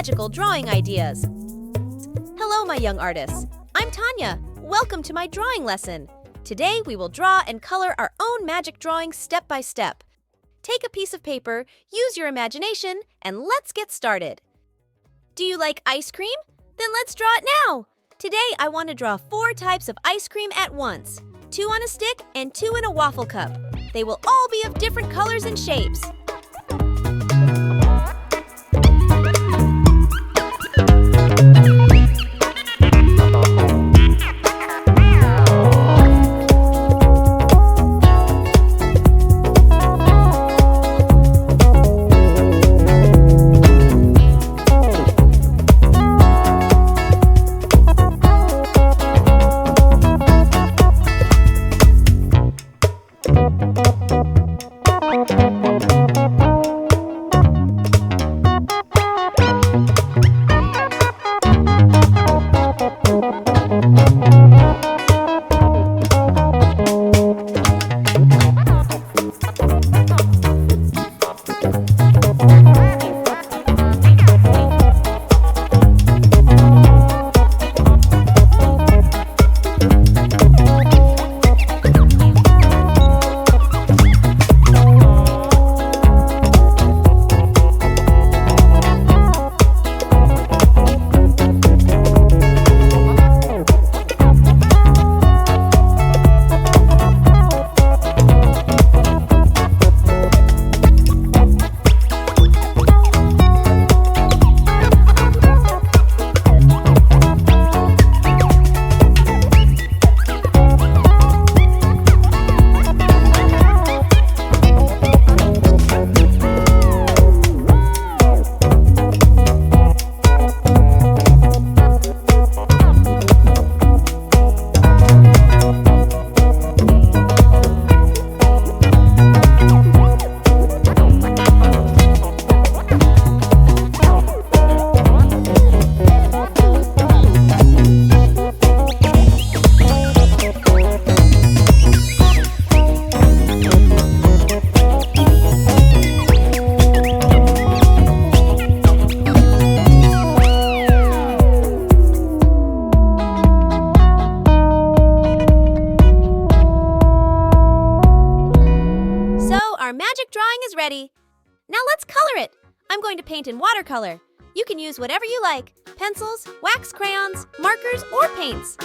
magical drawing ideas. Hello, my young artists. I'm Tanya. Welcome to my drawing lesson. Today, we will draw and color our own magic drawing step by step. Take a piece of paper, use your imagination, and let's get started. Do you like ice cream? Then let's draw it now. Today, I want to draw 4 types of ice cream at once. 2 on a stick and 2 in a waffle cup. They will all be of different colors and shapes. Our magic drawing is ready. Now let's color it. I'm going to paint in watercolor. You can use whatever you like: pencils, wax crayons, markers, or paints.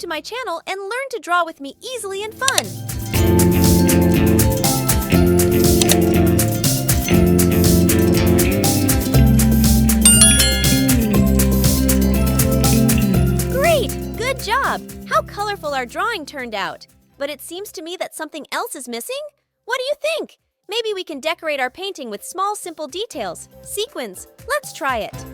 to my channel and learn to draw with me easily and fun. Great! Good job! How colorful our drawing turned out. But it seems to me that something else is missing? What do you think? Maybe we can decorate our painting with small, simple details. Sequins. Let's try it.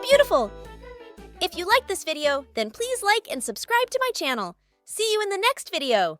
Beautiful! If you like this video, then please like and subscribe to my channel. See you in the next video!